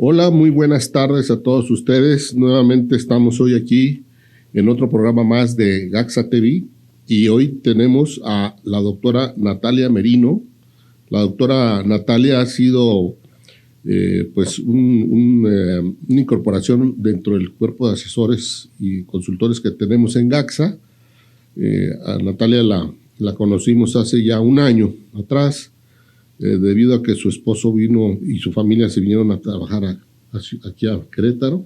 Hola, muy buenas tardes a todos ustedes. Nuevamente estamos hoy aquí en otro programa más de Gaxa TV y hoy tenemos a la doctora Natalia Merino. La doctora Natalia ha sido una incorporación dentro del cuerpo de asesores y consultores que tenemos en Gaxa. A Natalia la conocimos hace ya un año atrás. Debido a que su esposo vino y su familia se vinieron a trabajar aquí a Querétaro.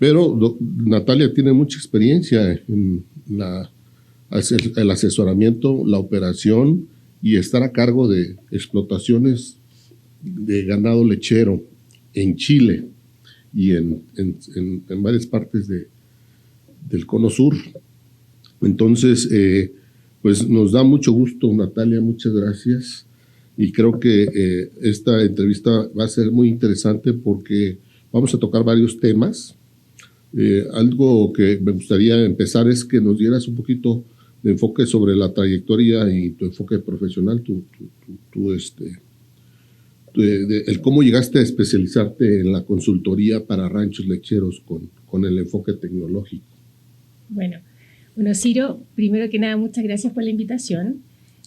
Pero Natalia tiene mucha experiencia en el asesoramiento, la operación y estar a cargo de explotaciones de ganado lechero en Chile y en varias partes del Cono Sur. Entonces, pues nos da mucho gusto, Natalia, muchas gracias. Y creo que esta entrevista va a ser muy interesante porque vamos a tocar varios temas. Algo que me gustaría empezar es que nos dieras un poquito de enfoque sobre la trayectoria y tu enfoque profesional, el cómo llegaste a especializarte en la consultoría para ranchos lecheros con el enfoque tecnológico. Bueno, Ciro, primero que nada, muchas gracias por la invitación.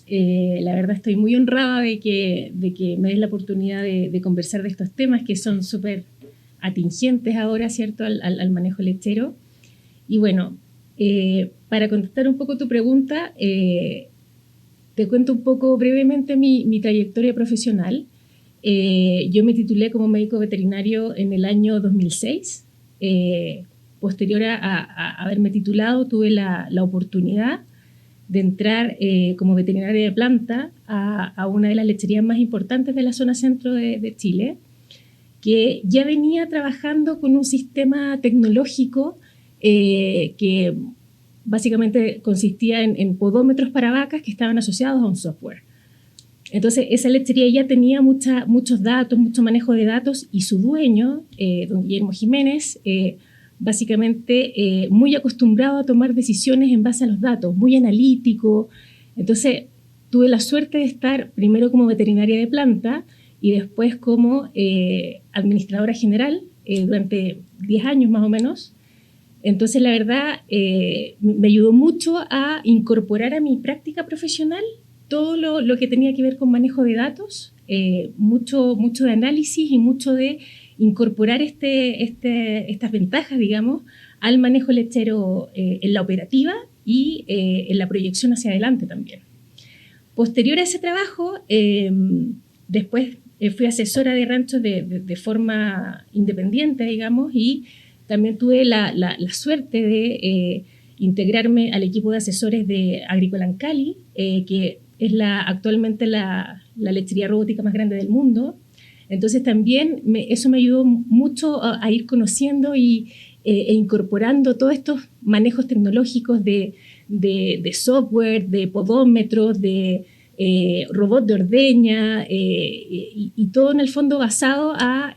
La verdad estoy muy honrada de que me des la oportunidad de conversar de estos temas que son súper atingentes ahora, ¿cierto?, al manejo lechero. Y bueno, para contestar un poco tu pregunta, te cuento un poco brevemente mi trayectoria profesional. Yo me titulé como médico veterinario en el año 2006. Posterior a haberme titulado, tuve la oportunidad de entrar como veterinaria de planta a una de las lecherías más importantes de la zona centro de Chile, que ya venía trabajando con un sistema tecnológico que básicamente consistía en podómetros para vacas que estaban asociados a un software. Entonces, esa lechería ya tenía muchos datos, mucho manejo de datos, y su dueño, don Guillermo Jiménez, básicamente muy acostumbrado a tomar decisiones en base a los datos, muy analítico. Entonces, tuve la suerte de estar primero como veterinaria de planta y después como administradora general durante 10 años más o menos. Entonces, la verdad, me ayudó mucho a incorporar a mi práctica profesional todo lo que tenía que ver con manejo de datos, mucho de análisis y mucho de incorporar estas ventajas, digamos, al manejo lechero en la operativa y en la proyección hacia adelante también. Posterior a ese trabajo, después fui asesora de ranchos de forma independiente, digamos, y también tuve la suerte de integrarme al equipo de asesores de Agrícola Ancali, que es actualmente la lechería robótica más grande del mundo. Entonces también eso me ayudó mucho a ir conociendo e incorporando todos estos manejos tecnológicos de software, de podómetros, de robot de ordeña y todo en el fondo basado a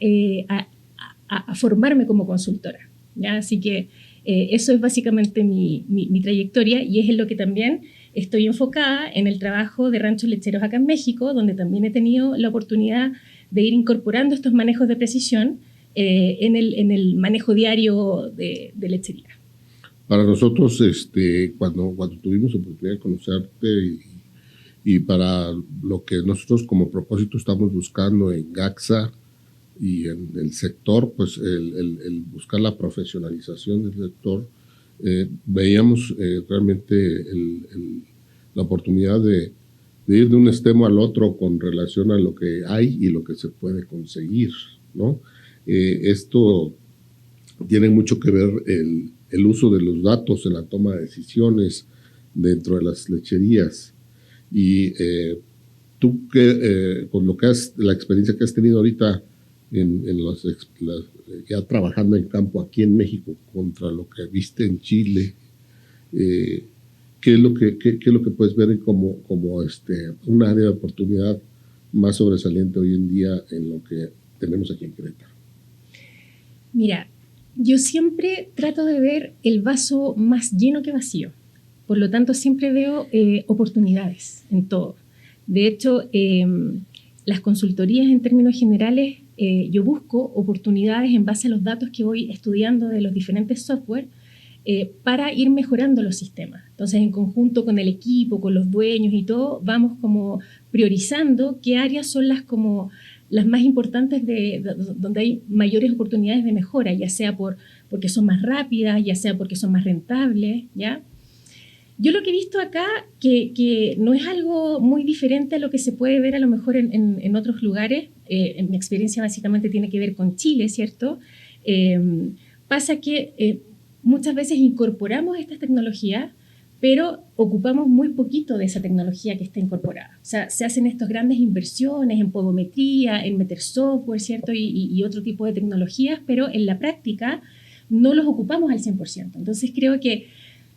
formarme como consultora, ¿ya? Así que eso es básicamente mi trayectoria, y es en lo que también estoy enfocada en el trabajo de ranchos lecheros acá en México, donde también he tenido la oportunidad de ir incorporando estos manejos de precisión en el manejo diario de lechería. Para nosotros, cuando tuvimos la oportunidad de conocerte y para lo que nosotros como propósito estamos buscando en Gaxa y en el sector, pues el buscar la profesionalización del sector, veíamos realmente la oportunidad de ir de un extremo al otro con relación a lo que hay y lo que se puede conseguir, ¿no? Esto tiene mucho que ver el uso de los datos en la toma de decisiones dentro de las lecherías. Y tú, con la experiencia que has tenido ahorita ya trabajando en campo aquí en México contra lo que viste en Chile, ¿qué es lo que puedes ver como un área de oportunidad más sobresaliente hoy en día en lo que tenemos aquí en Querétaro? Mira, yo siempre trato de ver el vaso más lleno que vacío. Por lo tanto, siempre veo oportunidades en todo. De hecho, las consultorías en términos generales, yo busco oportunidades en base a los datos que voy estudiando de los diferentes software para ir mejorando los sistemas. Entonces, en conjunto con el equipo, con los dueños y todo, vamos como priorizando qué áreas son las más importantes donde hay mayores oportunidades de mejora, ya sea porque son más rápidas, ya sea porque son más rentables, ¿ya? Yo lo que he visto acá, que no es algo muy diferente a lo que se puede ver a lo mejor en otros lugares, en mi experiencia básicamente tiene que ver con Chile, ¿cierto? Pasa que muchas veces incorporamos estas tecnologías, pero ocupamos muy poquito de esa tecnología que está incorporada. O sea, se hacen estas grandes inversiones en podometría, en meter software, ¿cierto? Y otro tipo de tecnologías, pero en la práctica no los ocupamos al 100%. Entonces creo que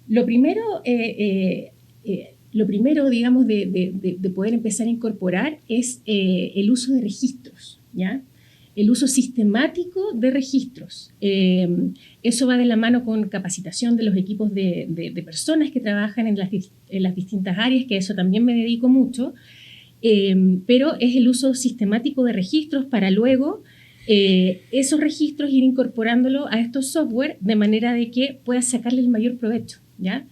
lo primero, digamos, de poder empezar a incorporar es el uso de registros, ¿ya? El uso sistemático de registros. Eso va de la mano con capacitación de los equipos de personas que trabajan en las distintas áreas, que a eso también me dedico mucho, pero es el uso sistemático de registros para luego esos registros ir incorporándolo a estos software de manera de que puedas sacarle el mayor provecho, ¿ya?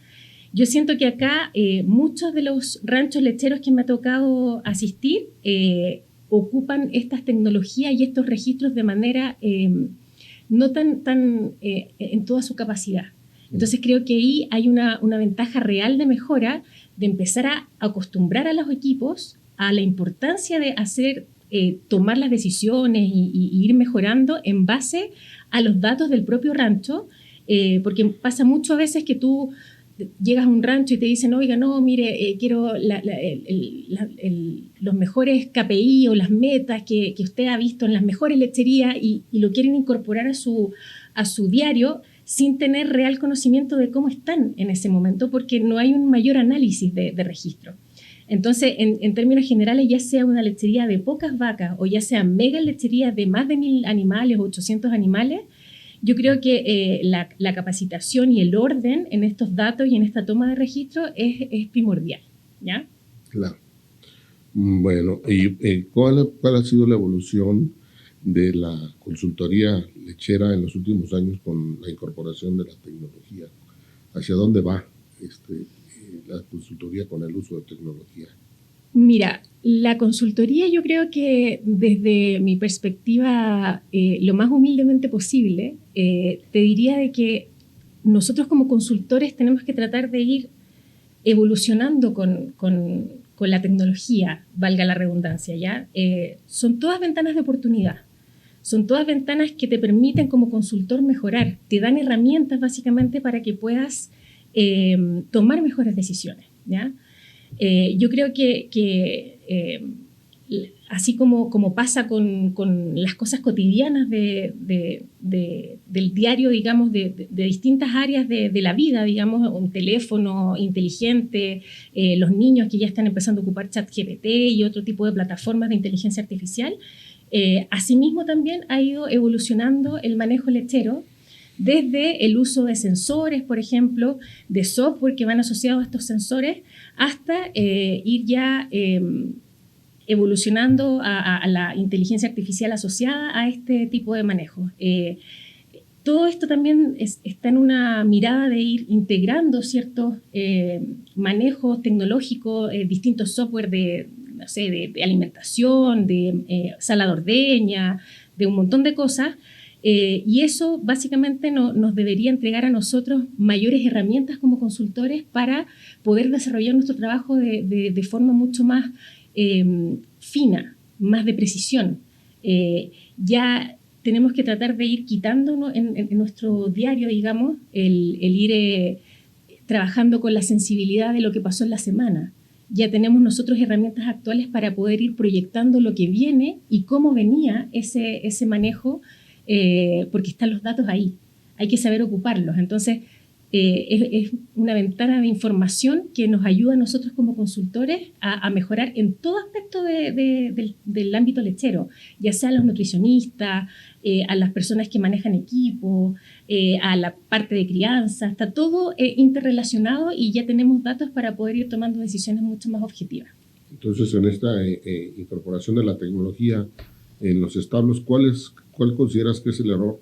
Yo siento que acá muchos de los ranchos lecheros que me ha tocado asistir ocupan estas tecnologías y estos registros de manera no tan en toda su capacidad. Entonces creo que ahí hay una ventaja real de mejora, de empezar a acostumbrar a los equipos a la importancia de tomar las decisiones y ir mejorando en base a los datos del propio rancho, porque pasa mucho a veces que tú llegas a un rancho y te dicen, oiga, no, mire, quiero los mejores KPI o las metas que usted ha visto en las mejores lecherías y lo quieren incorporar a su diario sin tener real conocimiento de cómo están en ese momento, porque no hay un mayor análisis de registro. Entonces, en términos generales, ya sea una lechería de pocas vacas o ya sea mega lechería de más de 1.000 animales o 800 animales, yo creo que la capacitación y el orden en estos datos y en esta toma de registro es primordial, ¿ya? Claro. Bueno, ¿y cuál ha sido la evolución de la consultoría lechera en los últimos años con la incorporación de la tecnología? ¿Hacia dónde va la consultoría con el uso de tecnología? Mira, la consultoría yo creo que desde mi perspectiva, lo más humildemente posible, te diría de que nosotros como consultores tenemos que tratar de ir evolucionando con la tecnología, valga la redundancia, ¿ya? Son todas ventanas de oportunidad, son todas ventanas que te permiten como consultor mejorar, te dan herramientas básicamente para que puedas tomar mejores decisiones, ¿ya? Yo creo que así como pasa con las cosas cotidianas del diario, digamos, de distintas áreas de la vida, digamos, un teléfono inteligente, los niños que ya están empezando a ocupar ChatGPT y otro tipo de plataformas de inteligencia artificial, asimismo también ha ido evolucionando el manejo lechero, desde el uso de sensores, por ejemplo, de software que van asociados a estos sensores, hasta ir ya evolucionando a la inteligencia artificial asociada a este tipo de manejo. Todo esto también está en una mirada de ir integrando ciertos manejos tecnológicos, distintos software de alimentación, de sala de ordeña, de un montón de cosas. Y eso básicamente nos debería entregar a nosotros mayores herramientas como consultores para poder desarrollar nuestro trabajo de forma mucho más fina, más de precisión. Ya tenemos que tratar de ir quitándonos en nuestro diario, digamos, el ir trabajando con la sensibilidad de lo que pasó en la semana. Ya tenemos nosotros herramientas actuales para poder ir proyectando lo que viene y cómo venía ese manejo, porque están los datos ahí, hay que saber ocuparlos. Entonces, es una ventana de información que nos ayuda a nosotros como consultores a mejorar en todo aspecto del ámbito lechero, ya sea a los nutricionistas, a las personas que manejan equipo, a la parte de crianza, está todo interrelacionado y ya tenemos datos para poder ir tomando decisiones mucho más objetivas. Entonces, en esta incorporación de la tecnología en los establos, ¿cuál consideras que es el error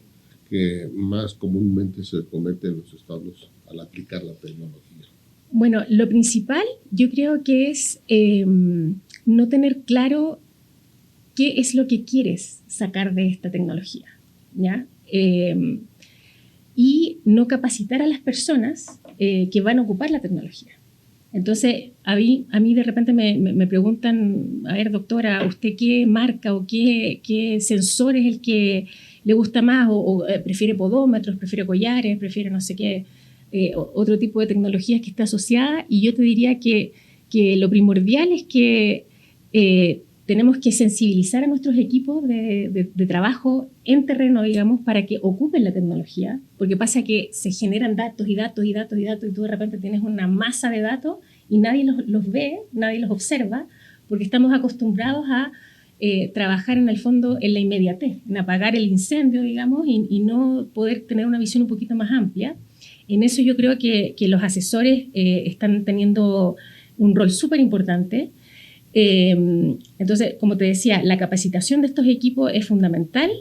que más comúnmente se comete en los establos al aplicar la tecnología? Bueno, lo principal yo creo que es no tener claro qué es lo que quieres sacar de esta tecnología, ¿ya? Y no capacitar a las personas que van a ocupar la tecnología. Entonces, a mí de repente me preguntan, a ver, doctora, ¿usted qué marca o qué sensor es el que le gusta más? O prefiere podómetros, prefiere collares, prefiere no sé qué, otro tipo de tecnologías que está asociada. Y yo te diría que lo primordial es que tenemos que sensibilizar a nuestros equipos de trabajo en terreno, digamos, para que ocupen la tecnología, porque pasa que se generan datos y datos y datos y datos y tú de repente tienes una masa de datos y nadie los ve, nadie los observa, porque estamos acostumbrados a trabajar en el fondo en la inmediatez, en apagar el incendio, digamos, y no poder tener una visión un poquito más amplia. En eso yo creo que los asesores están teniendo un rol súper importante. Entonces, como te decía, la capacitación de estos equipos es fundamental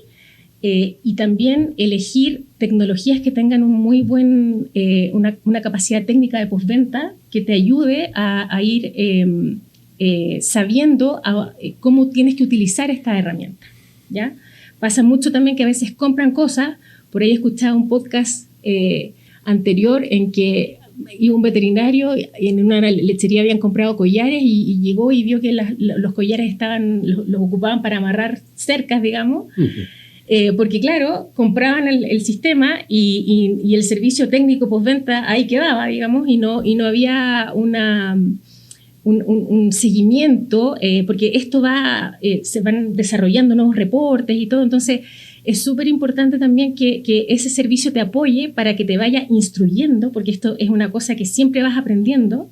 y también elegir tecnologías que tengan un muy buen, una capacidad técnica de postventa que te ayude a ir sabiendo cómo tienes que utilizar esta herramienta, ¿ya? Pasa mucho también que a veces compran cosas, por ahí he escuchado un podcast anterior en que iba un veterinario y en una lechería habían comprado collares y llegó y vio que los collares los ocupaban para amarrar cercas, digamos, porque claro, compraban el sistema y el servicio técnico postventa ahí quedaba, digamos, y no había un seguimiento, porque esto se van desarrollando nuevos reportes y todo, entonces es súper importante también que ese servicio te apoye para que te vaya instruyendo, porque esto es una cosa que siempre vas aprendiendo,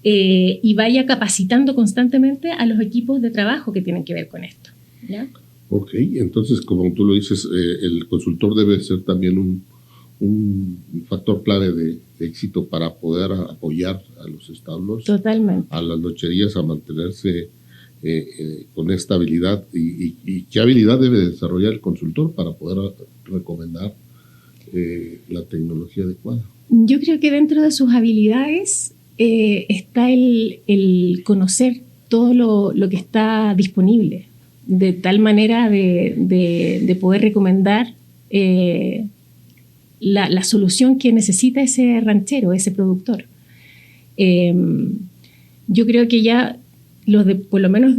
y vaya capacitando constantemente a los equipos de trabajo que tienen que ver con esto, ¿ya? Ok, entonces, como tú lo dices, el consultor debe ser también un factor clave de éxito para poder apoyar a los establos, totalmente, a las lecherías a mantenerse con esta habilidad y qué habilidad debe desarrollar el consultor para poder recomendar la tecnología adecuada. Yo creo que dentro de sus habilidades está el conocer todo lo que está disponible, de tal manera de poder recomendar la solución que necesita ese ranchero, ese productor. Yo creo que ya por lo menos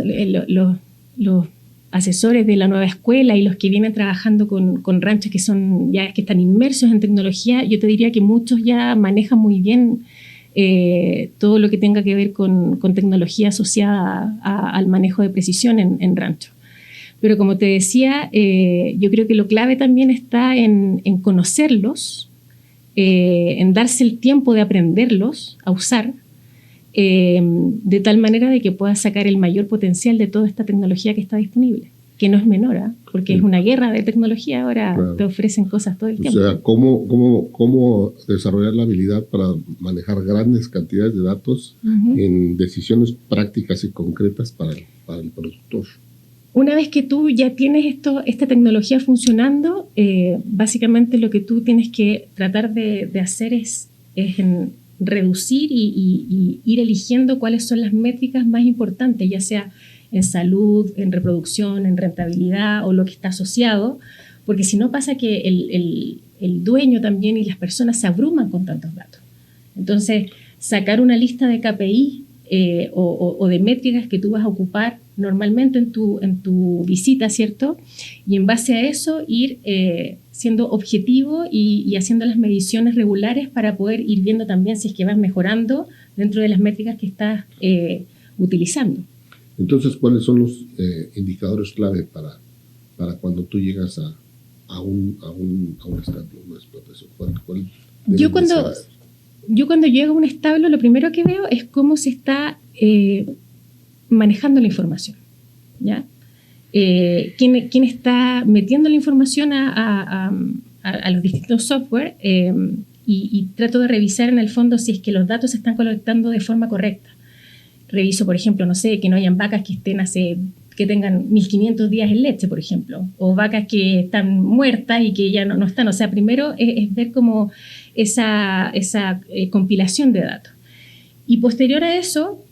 los asesores de la nueva escuela y los que vienen trabajando con ranchos que están inmersos en tecnología, yo te diría que muchos ya manejan muy bien todo lo que tenga que ver con tecnología asociada al manejo de precisión en ranchos. Pero como te decía, yo creo que lo clave también está en conocerlos, en darse el tiempo de aprenderlos a usar, de tal manera de que puedas sacar el mayor potencial de toda esta tecnología que está disponible, que no es menor, porque sí, es una guerra de tecnología ahora, claro. Te ofrecen cosas todo el tiempo. O sea, ¿cómo desarrollar la habilidad para manejar grandes cantidades de datos en decisiones prácticas y concretas para el productor? Una vez que tú ya tienes esta tecnología funcionando, básicamente lo que tú tienes que tratar de hacer es reducir y ir eligiendo cuáles son las métricas más importantes, ya sea en salud, en reproducción, en rentabilidad o lo que está asociado, porque si no pasa que el dueño también y las personas se abruman con tantos datos. Entonces, sacar una lista de KPI o de métricas que tú vas a ocupar normalmente en tu visita, ¿cierto? Y en base a eso ir siendo objetivo y haciendo las mediciones regulares para poder ir viendo también si es que vas mejorando dentro de las métricas que estás utilizando. Entonces, ¿cuáles son los indicadores clave para cuando tú llegas a un establo, una explotación? Yo cuando llego a un establo, lo primero que veo es cómo se está manejando la información, ¿ya? ¿Quién está metiendo la información a los distintos software y trato de revisar en el fondo si es que los datos se están colectando de forma correcta. reviso, por ejemplo, no sé, que no hayan vacas que tengan 1500 días en leche, por ejemplo, o vacas que están muertas y que ya no están. O sea, primero es ver como esa compilación de datos. Y posterior a eso,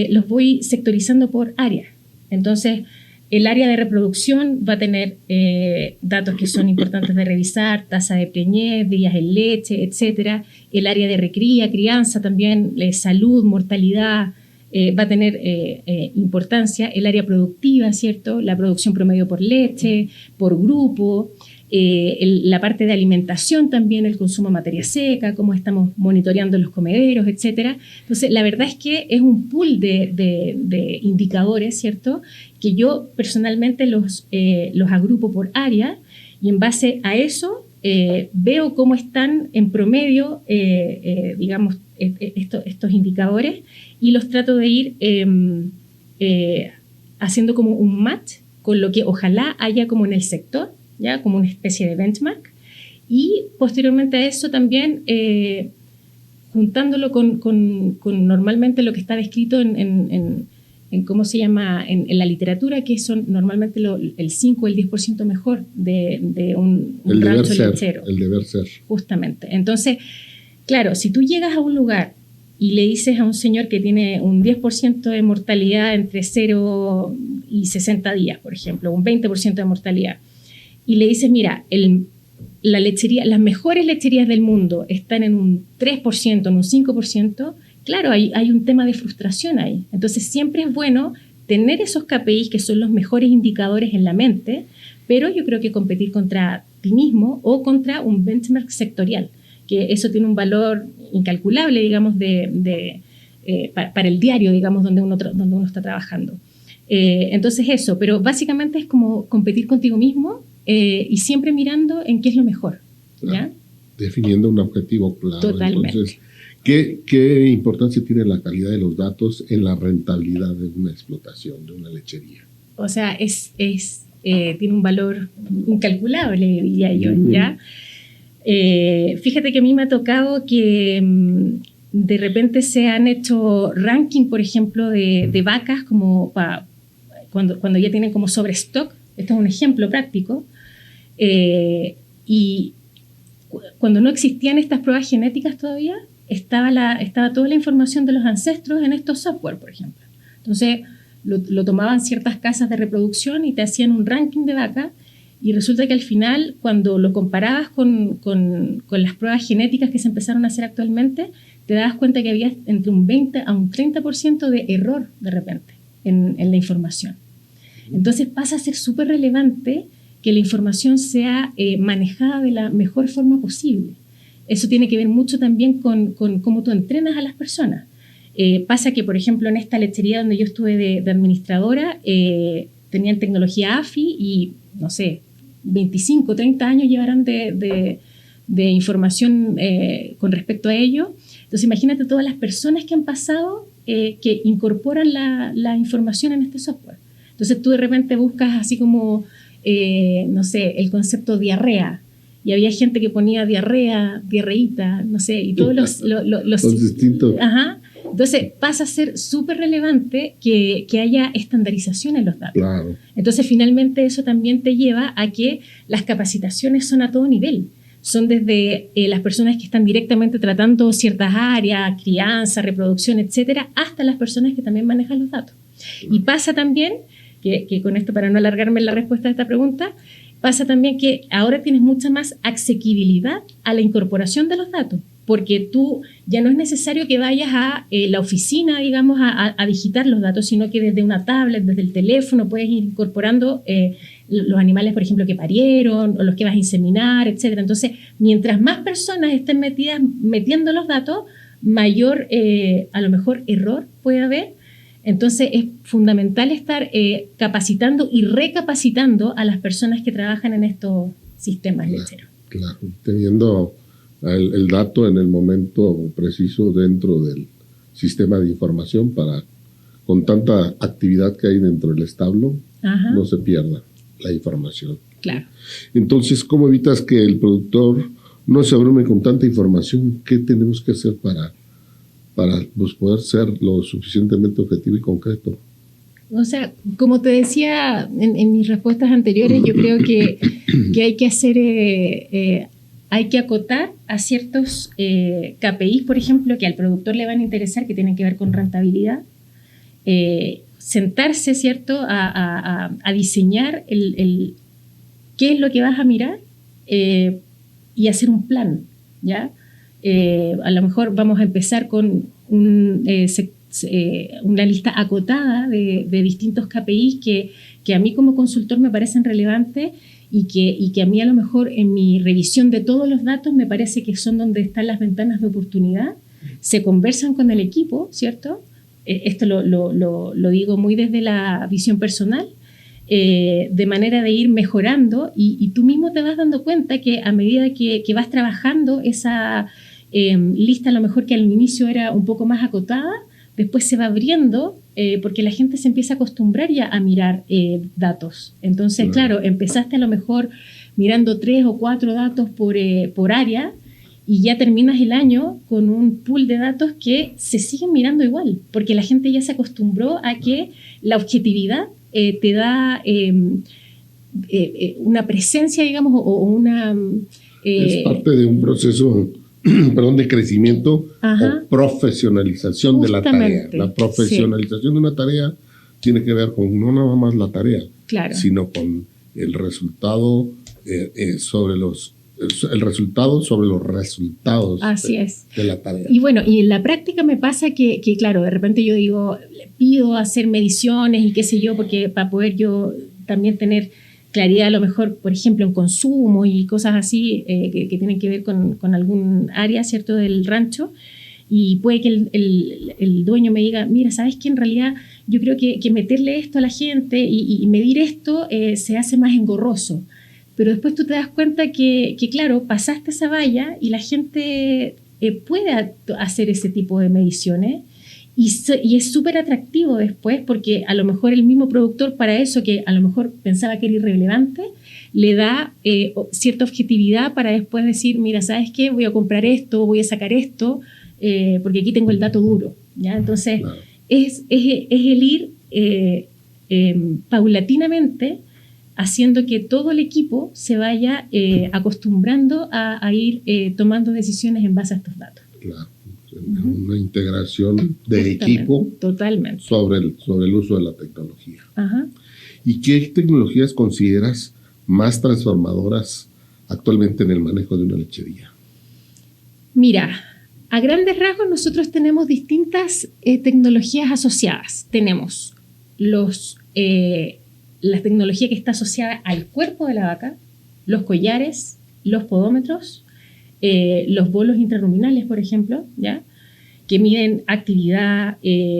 los voy sectorizando por área. Entonces, el área de reproducción va a tener datos que son importantes de revisar, tasa de preñez, días en leche, etc. El área de recría, crianza también, salud, mortalidad, va a tener importancia. El área productiva, ¿cierto? La producción promedio por leche, por grupo. La parte de alimentación también, el consumo de materia seca, cómo estamos monitoreando los comederos, etc. Entonces, la verdad es que es un pool de indicadores, ¿cierto?, que yo personalmente los agrupo por área y en base a eso veo cómo están en promedio, digamos, estos indicadores y los trato de ir haciendo como un match con lo que ojalá haya como en el sector, ¿ya? Como una especie de benchmark, y posteriormente a eso también juntándolo con normalmente lo que está descrito en cómo se llama, en la literatura, que son normalmente el 5 o el 10% mejor de un rancho lechero. El deber ser. Justamente. Entonces, claro, si tú llegas a un lugar y le dices a un señor que tiene un 10% de mortalidad entre 0 y 60 días, por ejemplo, un 20% de mortalidad, y le dices, mira, la lechería, las mejores lecherías del mundo están en un 3%, en un 5%, claro, hay un tema de frustración ahí. Entonces, siempre es bueno tener esos KPIs que son los mejores indicadores en la mente, pero yo creo que competir contra ti mismo o contra un benchmark sectorial, que eso tiene un valor incalculable, digamos, para el diario, digamos, donde uno está trabajando. Entonces eso, pero básicamente es como competir contigo mismo y siempre mirando en qué es lo mejor, ¿ya? Definiendo un objetivo claro. Totalmente. Entonces, ¿qué importancia tiene la calidad de los datos en la rentabilidad de una explotación, de una lechería? O sea, tiene un valor incalculable, diría yo, ¿ya? Fíjate que a mí me ha tocado que de repente se han hecho ranking, por ejemplo, de vacas como cuando ya tienen como sobrestock. Esto es un ejemplo práctico. Y cuando no existían estas pruebas genéticas todavía, estaba toda la información de los ancestros en estos software, por ejemplo. Entonces, lo tomaban ciertas casas de reproducción y te hacían un ranking de vacas. Y resulta que al final, cuando lo comparabas con las pruebas genéticas que se empezaron a hacer actualmente, te dabas cuenta que había entre un 20 a un 30% de error de repente en la información. Entonces pasa a ser súper relevante que la información sea manejada de la mejor forma posible. Eso tiene que ver mucho también con cómo tú entrenas a las personas. Pasa que, por ejemplo, en esta lechería donde yo estuve de administradora, tenían tecnología AFI y, no sé, 25, 30 años llevarán de información con respecto a ello. Entonces, imagínate todas las personas que han pasado que incorporan la información en este software. Entonces, tú de repente buscas así como, no sé, el concepto diarrea. Y había gente que ponía diarrea, diarreíta, no sé, y todos los distintos. Ajá. Entonces pasa a ser súper relevante que haya estandarización en los datos. Claro. Entonces finalmente eso también te lleva a que las capacitaciones son a todo nivel. Son desde las personas que están directamente tratando ciertas áreas, crianza, reproducción, etcétera, hasta las personas que también manejan los datos. Y pasa también, que con esto para no alargarme en la respuesta a esta pregunta, pasa también que ahora tienes mucha más asequibilidad a la incorporación de los datos, porque tú ya no es necesario que vayas a la oficina, digamos, a digitar los datos, sino que desde una tablet, desde el teléfono, puedes ir incorporando los animales, por ejemplo, que parieron, o los que vas a inseminar, etc. Entonces, mientras más personas estén metiendo los datos, mayor, a lo mejor, error puede haber. Entonces, es fundamental estar capacitando y recapacitando a las personas que trabajan en estos sistemas lecheros. Claro, teniendo el dato en el momento preciso dentro del sistema de información para, con tanta actividad que hay dentro del establo, Ajá. no se pierda la información. Claro. Entonces, ¿cómo evitas que el productor no se abrume con tanta información? ¿Qué tenemos que hacer para para pues, poder ser lo suficientemente objetivo y concreto. O sea, como te decía en mis respuestas anteriores, yo creo que hay que hacer, hay que acotar a ciertos KPIs, por ejemplo, que al productor le van a interesar, que tienen que ver con rentabilidad. Sentarse, ¿cierto?, a diseñar qué es lo que vas a mirar y hacer un plan, ¿ya? A lo mejor vamos a empezar con una lista acotada de distintos KPIs que a mí como consultor me parecen relevantes y que a mí a lo mejor en mi revisión de todos los datos me parece que son donde están las ventanas de oportunidad. Se conversan con el equipo, ¿cierto? Esto lo digo muy desde la visión personal, de manera de ir mejorando y tú mismo te vas dando cuenta que a medida que vas trabajando esa lista, a lo mejor que al inicio era un poco más acotada, después se va abriendo porque la gente se empieza a acostumbrar ya a mirar datos. Entonces, claro, empezaste a lo mejor mirando 3 o 4 datos por área y ya terminas el año con un pool de datos que se siguen mirando igual, porque la gente ya se acostumbró a que la objetividad te da una presencia, digamos, o una... es parte de un proceso... de crecimiento o profesionalización de la tarea. La profesionalización de una tarea tiene que ver con no nada más la tarea, sino con el resultado sobre los resultados de la tarea. Y bueno, y en la práctica me pasa que claro, de repente yo digo, le pido hacer mediciones y qué sé yo, porque para poder yo también tener claridad a lo mejor, por ejemplo, en consumo y cosas así que tienen que ver con algún área, ¿cierto?, del rancho. Y puede que el dueño me diga, mira, ¿sabes qué? En realidad yo creo que meterle esto a la gente y medir esto se hace más engorroso. Pero después tú te das cuenta que claro, pasaste esa valla y la gente puede hacer ese tipo de mediciones. Y es súper atractivo después porque a lo mejor el mismo productor para eso que a lo mejor pensaba que era irrelevante, le da cierta objetividad para después decir, mira, ¿sabes qué? Voy a comprar esto, voy a sacar esto, porque aquí tengo el dato duro, ¿ya? Entonces, claro, es el ir paulatinamente haciendo que todo el equipo se vaya acostumbrando a ir tomando decisiones en base a estos datos. Claro. Una integración de equipo totalmente sobre el uso de la tecnología. Ajá. ¿Y qué tecnologías consideras más transformadoras actualmente en el manejo de una lechería? Mira, a grandes rasgos nosotros tenemos distintas tecnologías asociadas. Tenemos la tecnología que está asociada al cuerpo de la vaca, los collares, los podómetros, los bolos intraruminales, por ejemplo, ¿ya?, que miden actividad,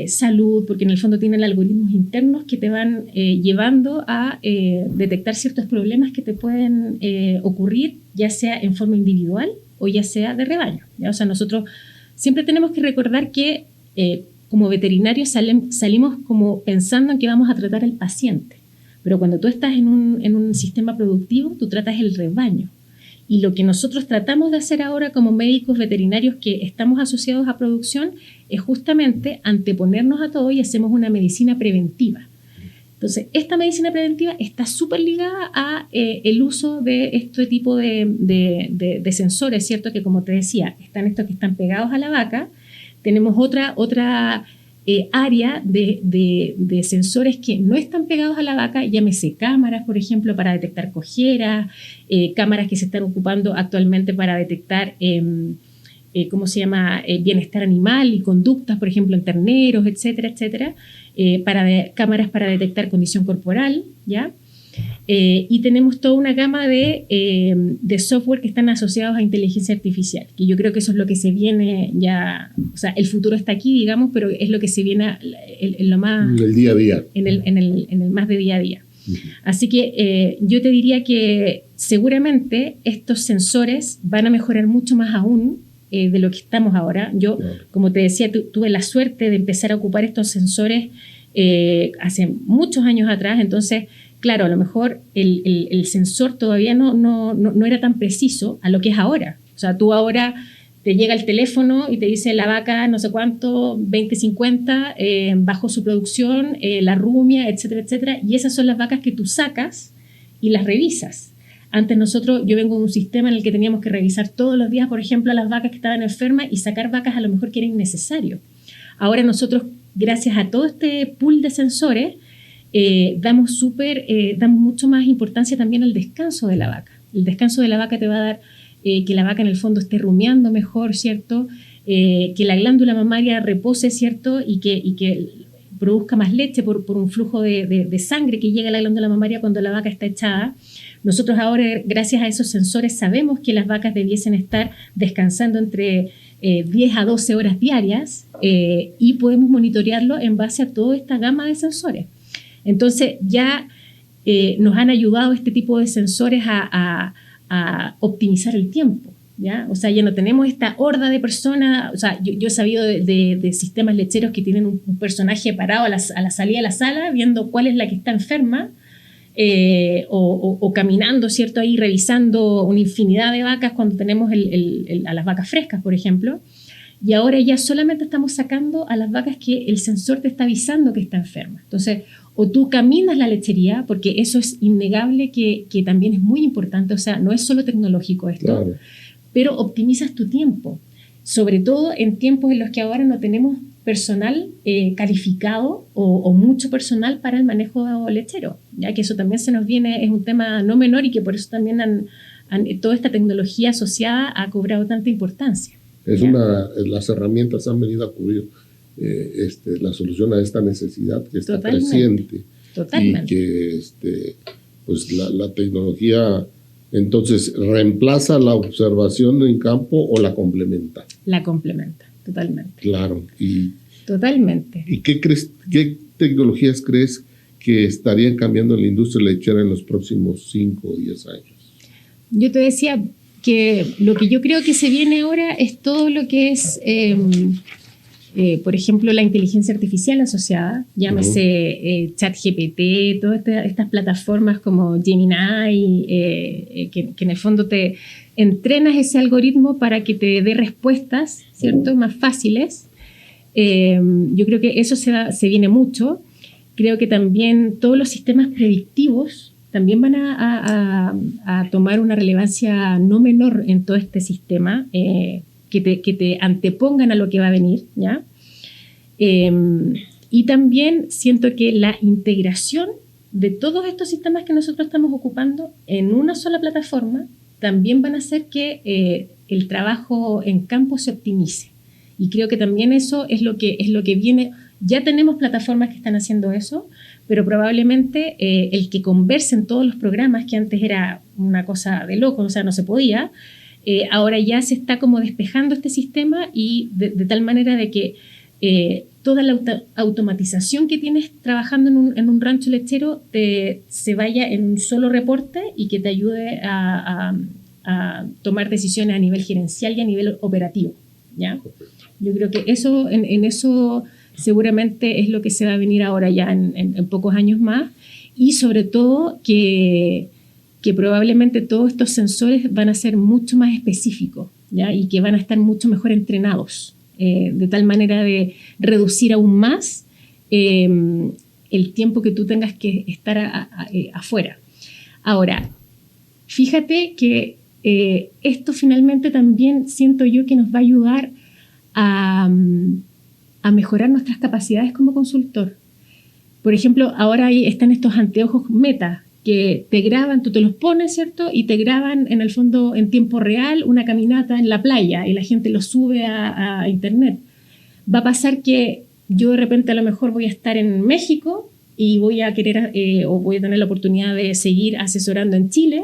salud, porque en el fondo tienen algoritmos internos que te van llevando a detectar ciertos problemas que te pueden ocurrir, ya sea en forma individual o ya sea de rebaño, ¿ya? O sea, nosotros siempre tenemos que recordar que como veterinarios salimos como pensando en que vamos a tratar al paciente, pero cuando tú estás en un sistema productivo, tú tratas el rebaño. Y lo que nosotros tratamos de hacer ahora como médicos veterinarios que estamos asociados a producción es justamente anteponernos a todo y hacemos una medicina preventiva. Entonces, esta medicina preventiva está súper ligada a el uso de este tipo de sensores, ¿cierto? Que como te decía, están estos que están pegados a la vaca. Tenemos otra área de sensores que no están pegados a la vaca, llámese cámaras, por ejemplo, para detectar cojeras, cámaras que se están ocupando actualmente para detectar, bienestar animal y conductas, por ejemplo, en terneros, etcétera, etcétera, cámaras para detectar condición corporal, ¿ya? Y tenemos toda una gama de software que están asociados a inteligencia artificial, que yo creo que eso es lo que se viene ya, o sea, el futuro está aquí, digamos, pero es lo que se viene en lo más... En el día a día. En el más de día a día. Uh-huh. Así que yo te diría que seguramente estos sensores van a mejorar mucho más aún de lo que estamos ahora. Yo, como te decía, tuve la suerte de empezar a ocupar estos sensores hace muchos años atrás, entonces... Claro, a lo mejor el sensor todavía no era tan preciso a lo que es ahora. O sea, tú ahora te llega el teléfono y te dice la vaca no sé cuánto, 2050, bajó su producción, la rumia, etcétera, etcétera. Y esas son las vacas que tú sacas y las revisas. Antes yo vengo de un sistema en el que teníamos que revisar todos los días, por ejemplo, a las vacas que estaban enfermas y sacar vacas a lo mejor que era innecesario. Ahora nosotros, gracias a todo este pool de sensores, damos mucho más importancia también al descanso de la vaca. El descanso de la vaca te va a dar que la vaca en el fondo esté rumiando mejor, ¿cierto? Que la glándula mamaria repose, ¿cierto? Y que produzca más leche por un flujo de sangre que llega a la glándula mamaria cuando la vaca está echada. Nosotros ahora, gracias a esos sensores, sabemos que las vacas debiesen estar descansando entre 10 a 12 horas diarias y podemos monitorearlo en base a toda esta gama de sensores. Entonces ya nos han ayudado este tipo de sensores a optimizar el tiempo, ¿ya? O sea, ya no tenemos esta horda de personas. O sea, yo he sabido de sistemas lecheros que tienen un personaje parado a la salida de la sala viendo cuál es la que está enferma, o caminando, ¿cierto? Ahí revisando una infinidad de vacas cuando tenemos a las vacas frescas, por ejemplo. Y ahora ya solamente estamos sacando a las vacas que el sensor te está avisando que está enferma. Entonces, o tú caminas la lechería, porque eso es innegable que también es muy importante. O sea, no es solo tecnológico esto, claro, pero optimizas tu tiempo. Sobre todo en tiempos en los que ahora no tenemos personal calificado o mucho personal para el manejo lechero, ya que eso también se nos viene, es un tema no menor y que por eso también toda esta tecnología asociada ha cobrado tanta importancia. Las herramientas han venido a cubrir la solución a esta necesidad que está creciente. Totalmente. Y que pues la tecnología entonces reemplaza la observación en campo o la complementa. La complementa, totalmente. Claro. Totalmente. ¿Y qué tecnologías crees que estarían cambiando la industria lechera en los próximos 5 o 10 años? Yo te decía que lo que yo creo que se viene ahora es todo lo que es, por ejemplo, la inteligencia artificial asociada, llámese ChatGPT, todas estas plataformas como Gemini, que en el fondo te entrenas ese algoritmo para que te dé respuestas, ¿cierto?, más fáciles. Yo creo que eso se viene mucho. Creo que también todos los sistemas predictivos también van a tomar una relevancia no menor en todo este sistema, que te antepongan a lo que va a venir, ¿ya? Y también siento que la integración de todos estos sistemas que nosotros estamos ocupando en una sola plataforma también van a hacer que el trabajo en campo se optimice. Y creo que también eso es lo que viene. Ya tenemos plataformas que están haciendo eso, pero probablemente el que conversen todos los programas, que antes era una cosa de loco, o sea, no se podía, ahora ya se está como despejando este sistema y de tal manera de que toda la automatización que tienes trabajando en un rancho lechero se vaya en un solo reporte y que te ayude a tomar decisiones a nivel gerencial y a nivel operativo, ¿ya? Yo creo que eso, en eso seguramente es lo que se va a venir ahora ya en pocos años más, y sobre todo que probablemente todos estos sensores van a ser mucho más específicos, ¿ya? Y que van a estar mucho mejor entrenados, de tal manera de reducir aún más el tiempo que tú tengas que estar afuera. Ahora, fíjate que esto finalmente también siento yo que nos va a ayudar a mejorar nuestras capacidades como consultor. Por ejemplo, ahora están estos anteojos Meta que te graban, tú te los pones, ¿cierto? Y te graban en el fondo en tiempo real una caminata en la playa y la gente lo sube a internet. Va a pasar que yo de repente a lo mejor voy a estar en México y voy a querer o voy a tener la oportunidad de seguir asesorando en Chile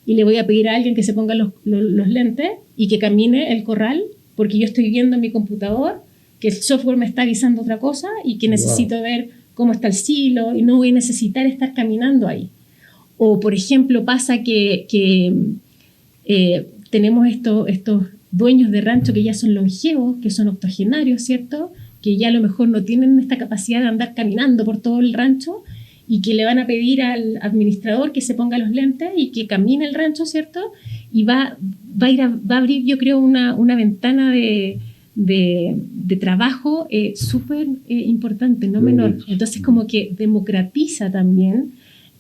y le voy a pedir a alguien que se ponga los lentes y que camine el corral porque yo estoy viendo en mi computador que el software me está avisando otra cosa y que necesito ver cómo está el silo y no voy a necesitar estar caminando ahí. O, por ejemplo, pasa que tenemos estos dueños de rancho que ya son longevos, que son octogenarios, ¿cierto?, que ya a lo mejor no tienen esta capacidad de andar caminando por todo el rancho y que le van a pedir al administrador que se ponga los lentes y que camine el rancho, ¿cierto?, y va a abrir, yo creo, una ventana de trabajo súper importante, no menor. Entonces, como que democratiza también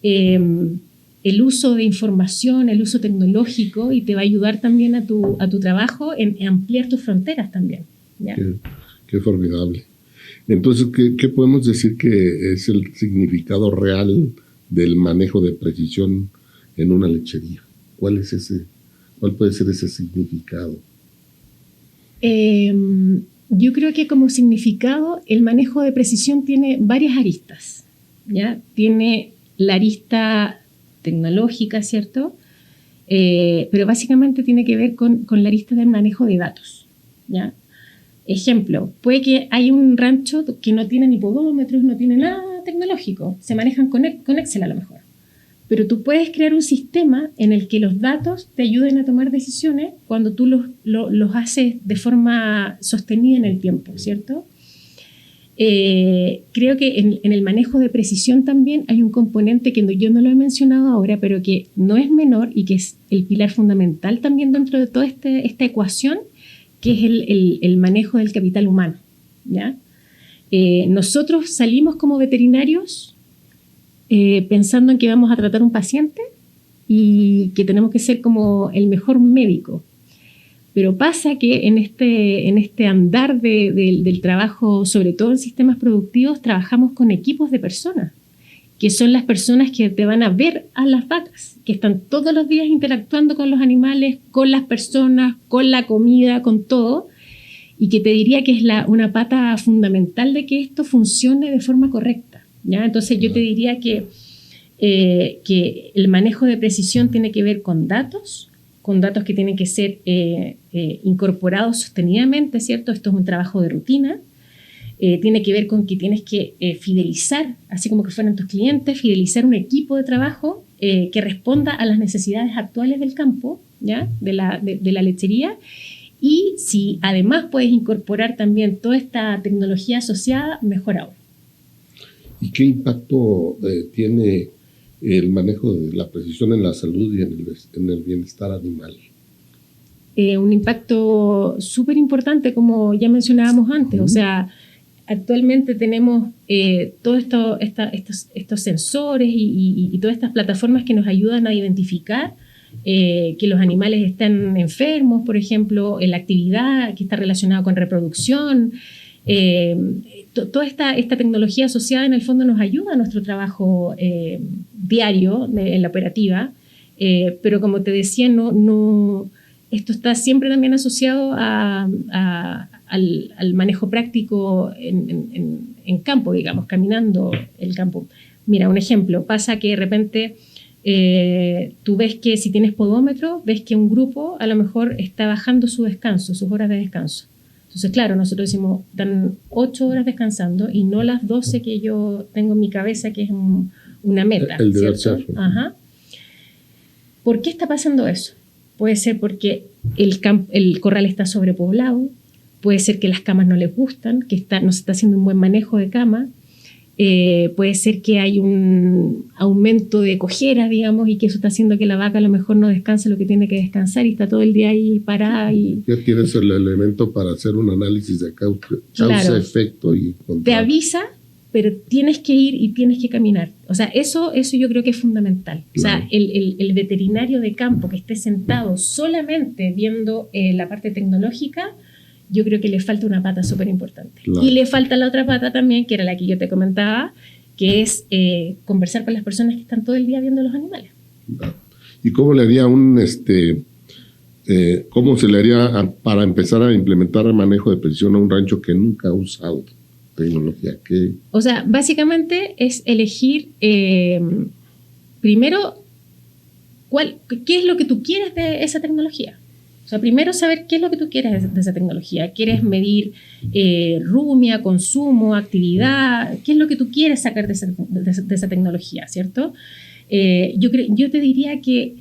el uso de información, el uso tecnológico, y te va a ayudar también a tu trabajo en ampliar tus fronteras también. ¿Ya? Qué formidable. Entonces, ¿qué podemos decir que es el significado real del manejo de precisión en una lechería? ¿Cuál puede ser ese significado? Yo creo que como significado el manejo de precisión tiene varias aristas, ¿ya? Tiene la arista tecnológica, ¿cierto? Pero básicamente tiene que ver con la arista del manejo de datos, ¿ya? Ejemplo, puede que haya un rancho que no tiene ni podómetros, no tiene nada tecnológico, se manejan con Excel a lo mejor. Pero tú puedes crear un sistema en el que los datos te ayuden a tomar decisiones cuando tú los haces de forma sostenida en el tiempo, ¿cierto? Creo que en el manejo de precisión también hay un componente que yo no lo he mencionado ahora, pero que no es menor y que es el pilar fundamental también dentro de toda esta ecuación, que es el manejo del capital humano, ¿ya? Nosotros salimos como veterinarios pensando en que vamos a tratar un paciente y que tenemos que ser como el mejor médico. Pero pasa que en este andar del trabajo, sobre todo en sistemas productivos, trabajamos con equipos de personas, que son las personas que te van a ver a las vacas, que están todos los días interactuando con los animales, con las personas, con la comida, con todo, y que te diría que es una pata fundamental de que esto funcione de forma correcta, ¿ya? Entonces yo te diría que el manejo de precisión tiene que ver con datos que tienen que ser incorporados sostenidamente, ¿cierto? Esto es un trabajo de rutina. Tiene que ver con que tienes que fidelizar, así como que fueran tus clientes, fidelizar un equipo de trabajo que responda a las necesidades actuales del campo, ¿ya? De la lechería. Y si además puedes incorporar también toda esta tecnología asociada, mejor aún. ¿Y qué impacto tiene el manejo de la precisión en la salud y en el bienestar animal? Un impacto súper importante, como ya mencionábamos antes. O sea, actualmente tenemos todos estos sensores y todas estas plataformas que nos ayudan a identificar que los animales están enfermos, por ejemplo, en la actividad que está relacionada con reproducción. Toda esta tecnología asociada en el fondo nos ayuda a nuestro trabajo diario en la operativa, pero como te decía, esto está siempre también asociado al manejo práctico en campo, digamos, caminando el campo. Mira, un ejemplo, pasa que de repente tú ves que si tienes podómetro, ves que un grupo a lo mejor está bajando su descanso, sus horas de descanso. Entonces, claro, nosotros decimos, dan 8 horas descansando y no las 12 que yo tengo en mi cabeza, que es una meta. El deber ser. Ajá. ¿Por qué está pasando eso? Puede ser porque el corral está sobrepoblado, puede ser que las camas no les gustan, que no se está haciendo un buen manejo de cama, puede ser que hay un aumento de cojera, digamos, y que eso está haciendo que la vaca a lo mejor no descanse lo que tiene que descansar y está todo el día ahí parada. Ya tienes el elemento para hacer un análisis de causa-efecto. Y te avisa, pero tienes que ir y tienes que caminar. O sea, eso yo creo que es fundamental. Claro. O sea, el veterinario de campo que esté sentado solamente viendo la parte tecnológica, yo creo que le falta una pata súper importante. Claro. Y le falta la otra pata también, que era la que yo te comentaba, que es conversar con las personas que están todo el día viendo los animales. ¿Y cómo le haría cómo se le haría para empezar a implementar el manejo de precisión a un rancho que nunca ha usado tecnología? O sea, básicamente es elegir primero qué es lo que tú quieres de esa tecnología. O sea, primero saber qué es lo que tú quieres de esa tecnología. ¿Quieres medir rumia, consumo, actividad? ¿Qué es lo que tú quieres sacar de esa tecnología, cierto? Yo te diría que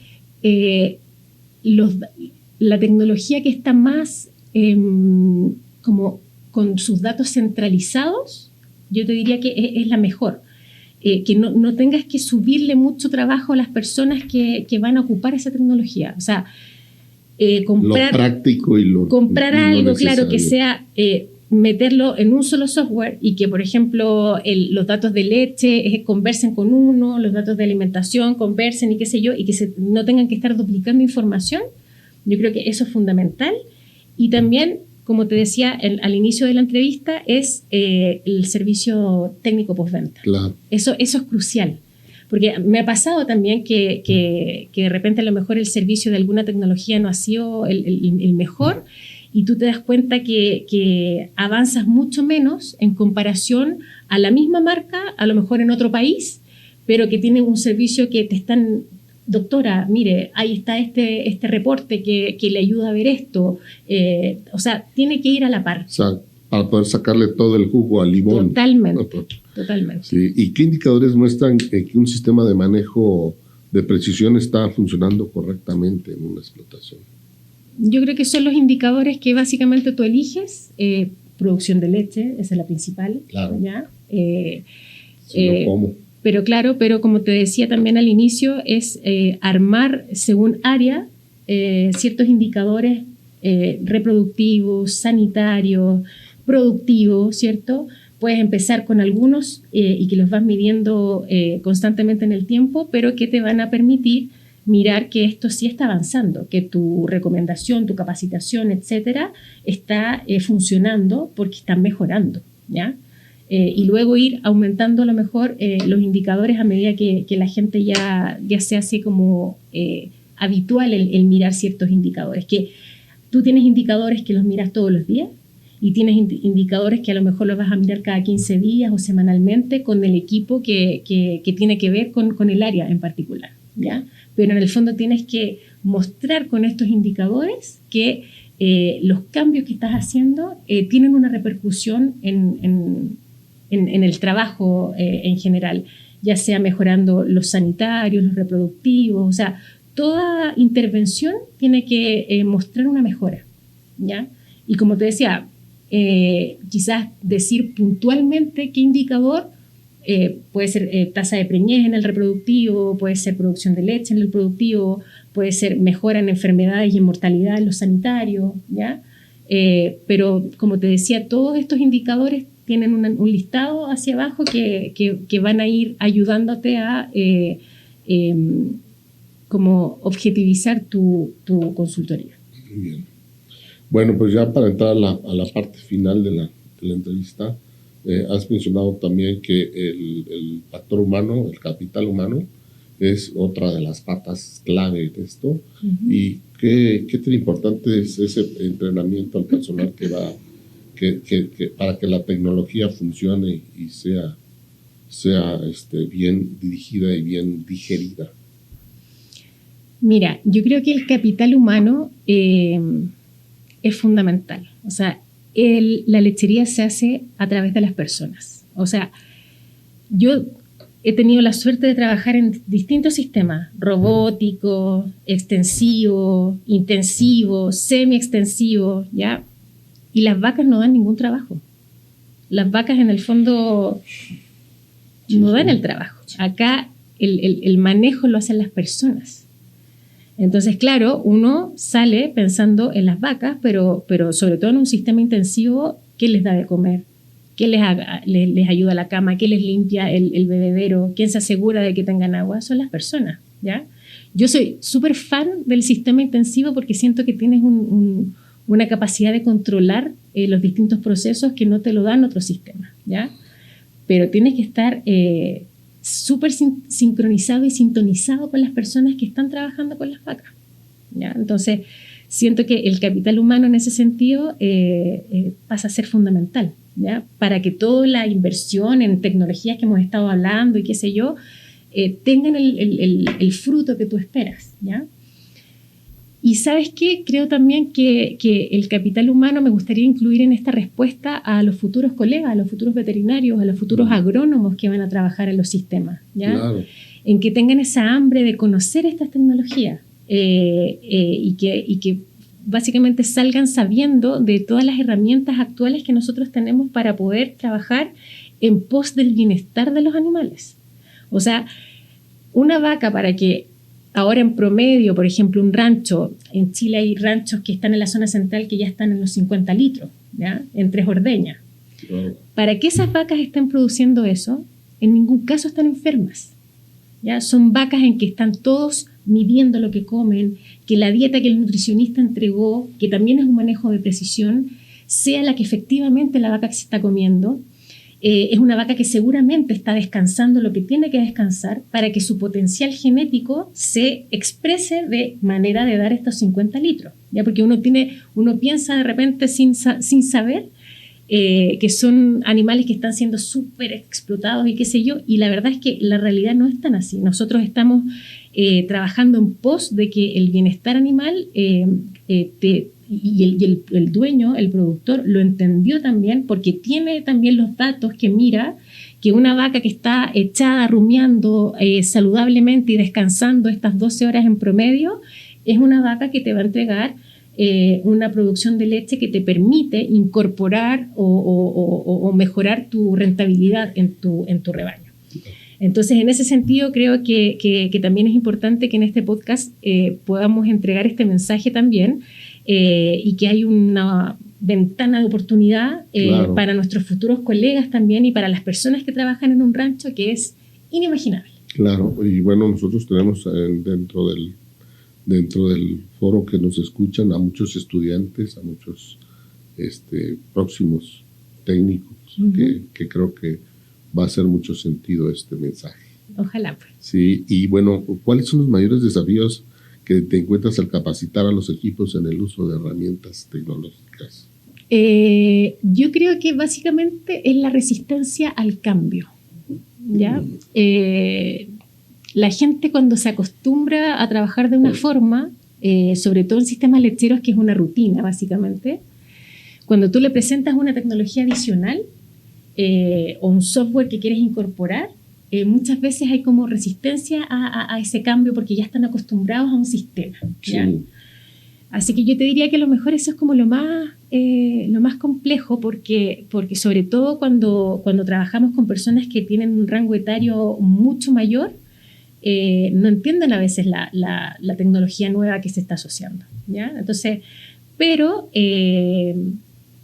la tecnología que está más como con sus datos centralizados, yo te diría que es la mejor. Que no tengas que subirle mucho trabajo a las personas que van a ocupar esa tecnología. O sea, comprar, lo práctico y comprar y algo, lo claro, que sea meterlo en un solo software y que, por ejemplo, los datos de leche conversen con uno, los datos de alimentación conversen y qué sé yo, y que no tengan que estar duplicando información. Yo creo que eso es fundamental. Y también, como te decía al inicio de la entrevista, es el servicio técnico postventa. Claro. Eso es crucial. Porque me ha pasado también que de repente a lo mejor el servicio de alguna tecnología no ha sido el mejor y tú te das cuenta que avanzas mucho menos en comparación a la misma marca, a lo mejor en otro país, pero que tienen un servicio que te están... Doctora, mire, ahí está este reporte que le ayuda a ver esto. O sea, tiene que ir a la par. O sea, para poder sacarle todo el jugo al limón. Totalmente. Sí. ¿Y qué indicadores muestran que un sistema de manejo de precisión está funcionando correctamente en una explotación? Yo creo que son los indicadores que básicamente tú eliges. Producción de leche, esa es la principal. Claro. ¿Ya? ¿Cómo? Pero claro, pero como te decía también al inicio, es armar según área ciertos indicadores reproductivos, sanitarios, productivos, ¿cierto? Puedes empezar con algunos y que los vas midiendo constantemente en el tiempo, pero que te van a permitir mirar que esto sí está avanzando, que tu recomendación, tu capacitación, etcétera, está funcionando porque están mejorando, ¿ya? Y luego ir aumentando a lo mejor los indicadores a medida que la gente ya se hace como habitual el mirar ciertos indicadores. Que tú tienes indicadores que los miras todos los días y tienes indicadores que a lo mejor los vas a mirar cada 15 días o semanalmente con el equipo que tiene que ver con el área en particular, ¿ya? Pero en el fondo tienes que mostrar con estos indicadores que los cambios que estás haciendo tienen una repercusión en el trabajo en general, ya sea mejorando los sanitarios, los reproductivos, o sea, toda intervención tiene que mostrar una mejora, ¿ya? Y como te decía, quizás decir puntualmente qué indicador puede ser tasa de preñez en el reproductivo, puede ser producción de leche en el productivo, puede ser mejora en enfermedades y en mortalidad en los sanitarios, ¿ya? Pero como te decía, todos estos indicadores tienen un listado hacia abajo que van a ir ayudándote a como objetivizar tu consultoría. Muy bien. Bueno, pues ya para entrar a la parte final de la entrevista, has mencionado también que el factor humano, el capital humano, es otra de las patas clave de esto. Uh-huh. ¿Y qué tan importante es ese entrenamiento al personal que va para que la tecnología funcione y sea bien dirigida y bien digerida? Mira, yo creo que el capital humano es fundamental. O sea, la lechería se hace a través de las personas. O sea, yo he tenido la suerte de trabajar en distintos sistemas, robótico, extensivo, intensivo, semi-extensivo, ¿ya? Y las vacas no dan ningún trabajo. Las vacas en el fondo no dan el trabajo. Acá el manejo lo hacen las personas. Entonces, claro, uno sale pensando en las vacas, pero sobre todo en un sistema intensivo, ¿qué les da de comer? ¿Qué les ayuda a la cama? ¿Qué les limpia el bebedero? ¿Quién se asegura de que tengan agua? Son las personas, ¿ya? Yo soy súper fan del sistema intensivo porque siento que tienes una capacidad de controlar los distintos procesos que no te lo dan otros sistemas, ¿ya? Pero tienes que estar súper sincronizado y sintonizado con las personas que están trabajando con las vacas, ¿ya? Entonces, siento que el capital humano en ese sentido pasa a ser fundamental, ¿ya? Para que toda la inversión en tecnologías que hemos estado hablando y qué sé yo, tengan el fruto que tú esperas, ¿ya? Y ¿sabes qué? Creo también que el capital humano me gustaría incluir en esta respuesta a los futuros colegas, a los futuros veterinarios, a los futuros agrónomos que van a trabajar en los sistemas, ¿ya? Claro. En que tengan esa hambre de conocer estas tecnologías y que básicamente salgan sabiendo de todas las herramientas actuales que nosotros tenemos para poder trabajar en pos del bienestar de los animales. O sea, una vaca para que ahora en promedio, por ejemplo, un rancho, en Chile hay ranchos que están en la zona central que ya están en los 50 litros, ¿ya? En 3 ordeñas. Claro. Para que esas vacas estén produciendo eso, en ningún caso están enfermas, ¿ya? Son vacas en que están todos midiendo lo que comen, que la dieta que el nutricionista entregó, que también es un manejo de precisión, sea la que efectivamente la vaca se está comiendo. Es una vaca que seguramente está descansando lo que tiene que descansar para que su potencial genético se exprese de manera de dar estos 50 litros, ¿ya? Porque uno piensa de repente sin saber que son animales que están siendo súper explotados y qué sé yo, y la verdad es que la realidad no es tan así. Nosotros estamos trabajando en pos de que el bienestar animal y el dueño, el productor, lo entendió también porque tiene también los datos que mira que una vaca que está echada, rumiando saludablemente y descansando estas 12 horas en promedio, es una vaca que te va a entregar una producción de leche que te permite incorporar o mejorar tu rentabilidad en tu rebaño. Entonces, en ese sentido, creo que también es importante que en este podcast podamos entregar este mensaje también, y que hay una ventana de oportunidad Claro. para nuestros futuros colegas también y para las personas que trabajan en un rancho que es inimaginable. Claro, y bueno, nosotros tenemos dentro del foro que nos escuchan a muchos estudiantes, a muchos próximos técnicos, que creo que va a hacer mucho sentido este mensaje. Ojalá, pues. Sí, y bueno, ¿cuáles son los mayores desafíos que te encuentras al capacitar a los equipos en el uso de herramientas tecnológicas? Yo creo que básicamente es la resistencia al cambio, ¿ya? La gente cuando se acostumbra a trabajar de una forma, sobre todo en sistemas lecheros, que es una rutina básicamente, cuando tú le presentas una tecnología adicional o un software que quieres incorporar, muchas veces hay como resistencia a ese cambio porque ya están acostumbrados a un sistema, ¿ya? Sí. Así que yo te diría que a lo mejor eso es como lo más complejo porque sobre todo cuando trabajamos con personas que tienen un rango etario mucho mayor, no entienden a veces la tecnología nueva que se está asociando, ¿ya? Entonces, pero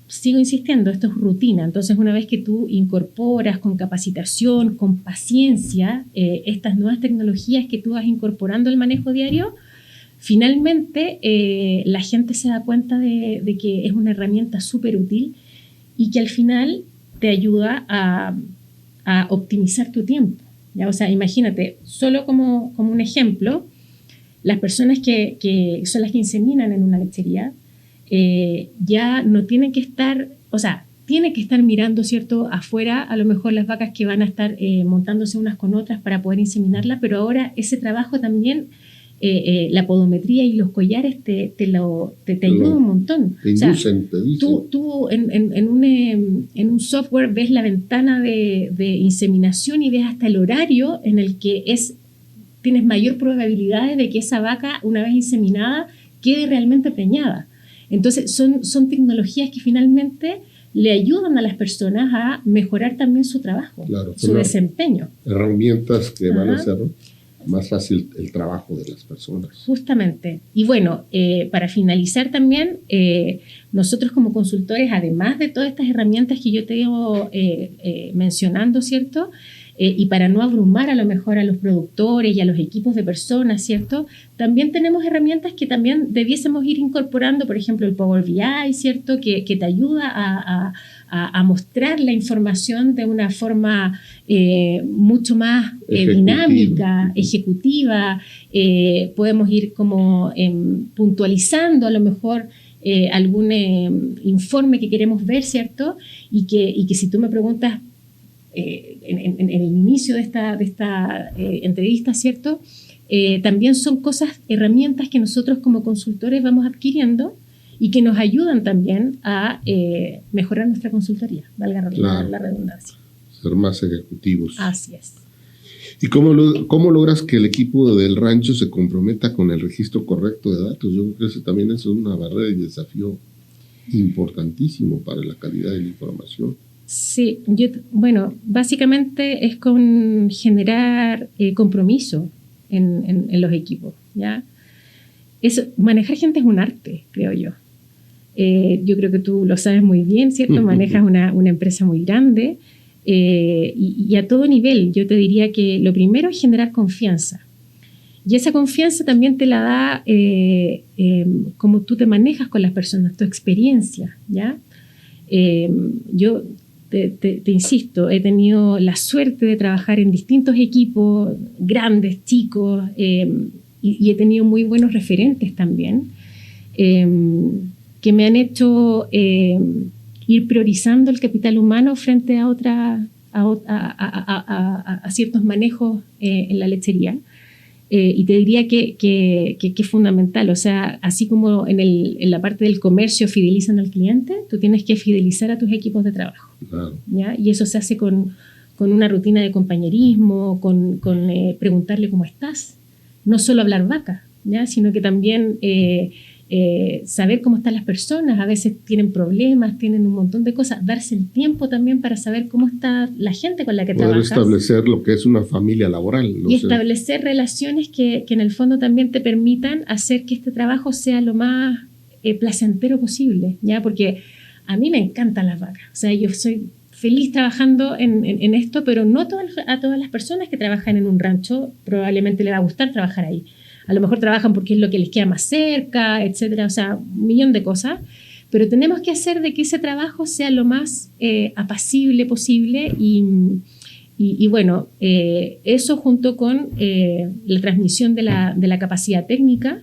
sigo insistiendo, esto es rutina. Entonces, una vez que tú incorporas con capacitación, con paciencia, estas nuevas tecnologías que tú vas incorporando al manejo diario, finalmente la gente se da cuenta de que es una herramienta súper útil y que al final te ayuda a optimizar tu tiempo, ¿ya? O sea, imagínate, solo como un ejemplo, las personas que son las que inseminan en una lechería, ya no tienen que estar, o sea, tienen que estar mirando, ¿cierto?, afuera, a lo mejor las vacas que van a estar montándose unas con otras para poder inseminarla, pero ahora ese trabajo también, la podometría y los collares te ayudan un montón. Te inducen, te dicen. Tú en un software ves la ventana de inseminación y ves hasta el horario en el que tienes mayor probabilidad de que esa vaca, una vez inseminada, quede realmente preñada. Entonces, son tecnologías que finalmente le ayudan a las personas a mejorar también su trabajo, Claro, su desempeño. Herramientas que van a hacer más fácil el trabajo de las personas. Justamente. Y bueno, para finalizar también, nosotros como consultores, además de todas estas herramientas que yo te iba mencionando, ¿cierto?, y para no abrumar a lo mejor a los productores y a los equipos de personas, ¿cierto?, también tenemos herramientas que también debiésemos ir incorporando, por ejemplo, el Power BI, ¿cierto?, que te ayuda a mostrar la información de una forma mucho más dinámica, ejecutiva. Podemos ir como puntualizando a lo mejor algún informe que queremos ver, ¿cierto?, y que si tú me preguntas en el inicio de esta entrevista, ¿cierto?, también son herramientas que nosotros como consultores vamos adquiriendo y que nos ayudan también a mejorar nuestra consultoría, valga la redundancia. Ser más ejecutivos. Así es. ¿Y cómo logras que el equipo del rancho se comprometa con el registro correcto de datos? Yo creo que ese también es una barrera y desafío importantísimo para la calidad de la información. Sí, bueno, básicamente es con generar compromiso, en los equipos, ¿ya? Manejar gente es un arte, creo yo. Yo creo que tú lo sabes muy bien, ¿cierto? Manejas una empresa muy grande y a todo nivel. Yo te diría que lo primero es generar confianza. Y esa confianza también te la da cómo tú te manejas con las personas, tu experiencia, ¿ya? Yo te insisto, he tenido la suerte de trabajar en distintos equipos, grandes, chicos, y he tenido muy buenos referentes también, que me han hecho ir priorizando el capital humano frente a ciertos manejos en la lechería. Y te diría que es fundamental, o sea, así como en la parte del comercio fidelizan al cliente, tú tienes que fidelizar a tus equipos de trabajo. Claro. ¿Ya? Y eso se hace con una rutina de compañerismo, con preguntarle cómo estás, no solo hablar vaca, ¿ya? Sino que también saber cómo están las personas. A veces tienen problemas, tienen un montón de cosas, darse el tiempo también para saber cómo está la gente con la que trabajas. Poder establecer lo que es una familia laboral. Y establecer relaciones que en el fondo también te permitan hacer que este trabajo sea lo más placentero posible, ¿ya? Porque a mí me encantan las vacas, o sea, yo soy feliz trabajando en esto, pero no a todas las personas que trabajan en un rancho probablemente le va a gustar trabajar ahí. A lo mejor trabajan porque es lo que les queda más cerca, etcétera, o sea, un millón de cosas. Pero tenemos que hacer de que ese trabajo sea lo más apacible posible y bueno, eso junto con la transmisión de la capacidad técnica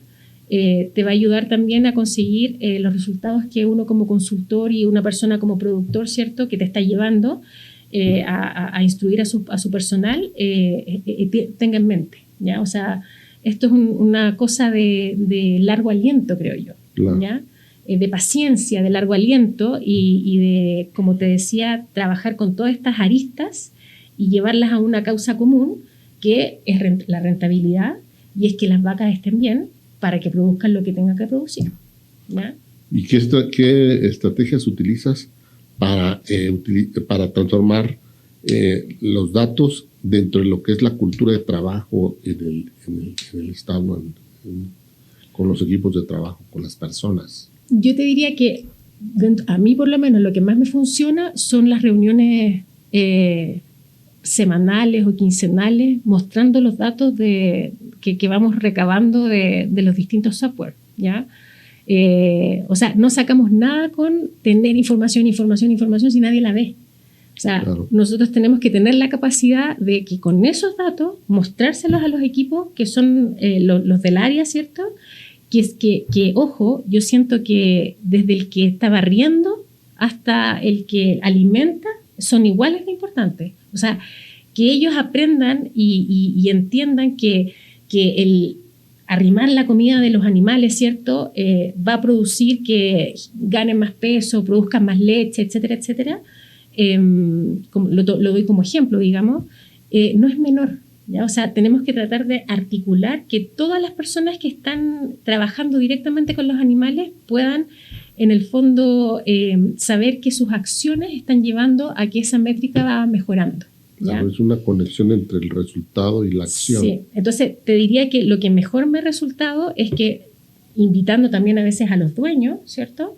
te va a ayudar también a conseguir los resultados que uno como consultor y una persona como productor, ¿cierto?, que te está llevando a instruir a su personal, tenga en mente, ¿ya? O sea, esto es una cosa de largo aliento, creo yo, claro. ¿Ya? De paciencia, de largo aliento y de, como te decía, trabajar con todas estas aristas y llevarlas a una causa común, que es la rentabilidad, y es que las vacas estén bien para que produzcan lo que tengan que producir, ¿ya? ¿Y qué estrategias utilizas para transformar los datos dentro de lo que es la cultura de trabajo en el Estado, con los equipos de trabajo, con las personas? Yo te diría que a mí por lo menos lo que más me funciona son las reuniones semanales o quincenales mostrando los datos que vamos recabando de los distintos software, ¿ya? O sea, no sacamos nada con tener información si nadie la ve. O sea, claro. Nosotros tenemos que tener la capacidad de que con esos datos mostrárselos a los equipos que son los del área, ¿cierto? Que, ojo, yo siento que desde el que está barriendo hasta el que alimenta son iguales de importantes. O sea, que ellos aprendan y entiendan que el arrimar la comida de los animales, ¿cierto?, va a producir que ganen más peso, produzcan más leche, etcétera, etcétera. Lo doy como ejemplo, digamos, no es menor, ¿ya? O sea, tenemos que tratar de articular que todas las personas que están trabajando directamente con los animales puedan, en el fondo, saber que sus acciones están llevando a que esa métrica va mejorando, ¿ya? Claro, es una conexión entre el resultado y la acción. Sí, entonces te diría que lo que mejor me ha resultado es que, invitando también a veces a los dueños, ¿cierto?,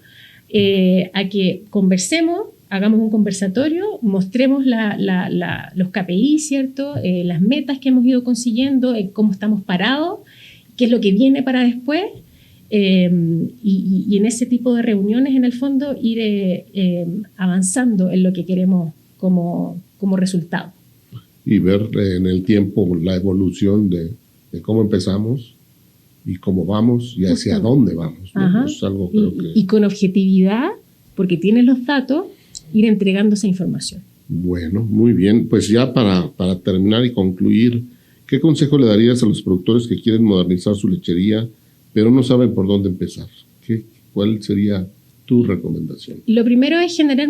a que conversemos, hagamos un conversatorio, mostremos los KPI, ¿cierto?, las metas que hemos ido consiguiendo, cómo estamos parados, qué es lo que viene para después, y en ese tipo de reuniones, en el fondo, ir avanzando en lo que queremos como resultado. Y ver en el tiempo la evolución de cómo empezamos y cómo vamos y hacia dónde vamos, ¿no? Es algo, creo que... y con objetividad, porque tienes los datos, ir entregando esa información. Bueno, muy bien. Pues ya para terminar y concluir, ¿qué consejo le darías a los productores que quieren modernizar su lechería, pero no saben por dónde empezar? ¿Cuál sería tu recomendación? Lo primero es generar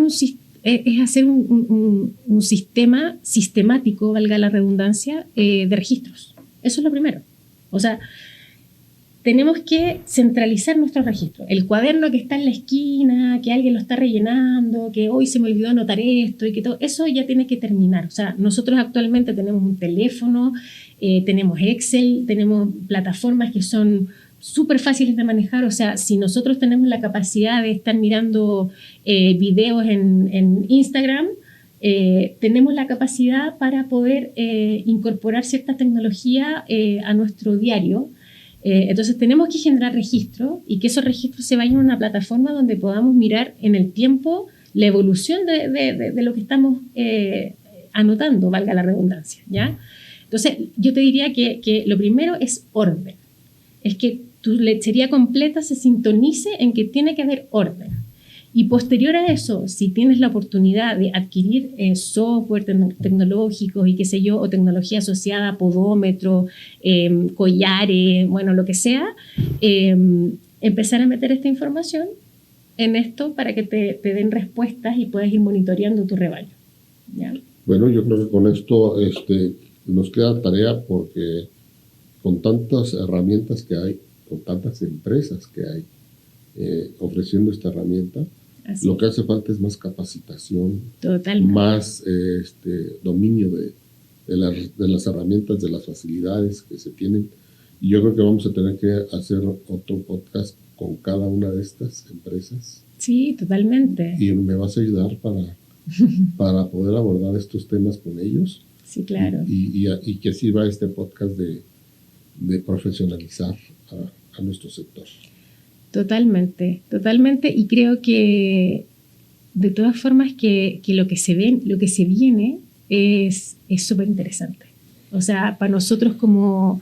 es hacer un sistema sistemático, valga la redundancia, de registros. Eso es lo primero. O sea, tenemos que centralizar nuestro registro. El cuaderno que está en la esquina, que alguien lo está rellenando, que hoy se me olvidó anotar esto y que todo, eso ya tiene que terminar. O sea, nosotros actualmente tenemos un teléfono, tenemos Excel, tenemos plataformas que son súper fáciles de manejar. O sea, si nosotros tenemos la capacidad de estar mirando videos en Instagram, tenemos la capacidad para poder incorporar cierta tecnología a nuestro diario. Entonces tenemos que generar registros y que esos registros se vayan a una plataforma donde podamos mirar en el tiempo la evolución de lo que estamos anotando, valga la redundancia, ¿ya? Entonces yo te diría que lo primero es orden, es que tu lechería completa se sintonice en que tiene que haber orden. Y posterior a eso, si tienes la oportunidad de adquirir software tecnológicos y qué sé yo, o tecnología asociada a podómetro, collares, bueno, lo que sea, empezar a meter esta información en esto para que te den respuestas y puedas ir monitoreando tu rebaño, ¿ya? Bueno, yo creo que con esto nos queda tarea porque con tantas herramientas que hay, con tantas empresas que hay ofreciendo esta herramienta, Así lo que hace falta es más capacitación, totalmente, más dominio de las herramientas, de las facilidades que se tienen. Y yo creo que vamos a tener que hacer otro podcast con cada una de estas empresas. Sí, totalmente. Y me vas a ayudar para poder abordar estos temas con ellos. Sí, claro. Y que sirva este podcast de profesionalizar a nuestro sector. Totalmente, totalmente. Y creo que de todas formas que lo que se viene es súper interesante. O sea, para nosotros como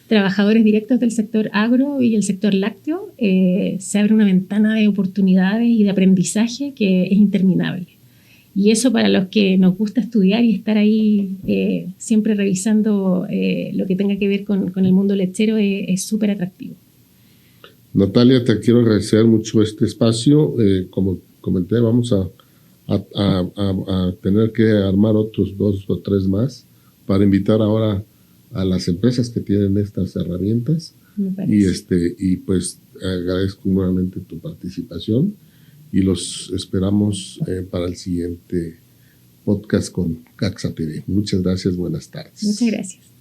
trabajadores directos del sector agro y el sector lácteo, se abre una ventana de oportunidades y de aprendizaje que es interminable. Y eso para los que nos gusta estudiar y estar ahí siempre revisando lo que tenga que ver con el mundo lechero es súper atractivo. Natalia, te quiero agradecer mucho este espacio. Como comenté, vamos a tener que armar otros 2 o 3 más para invitar ahora a las empresas que tienen estas herramientas. Me parece. Y pues agradezco nuevamente tu participación y los esperamos para el siguiente podcast con Gaxa TV. Muchas gracias, buenas tardes. Muchas gracias.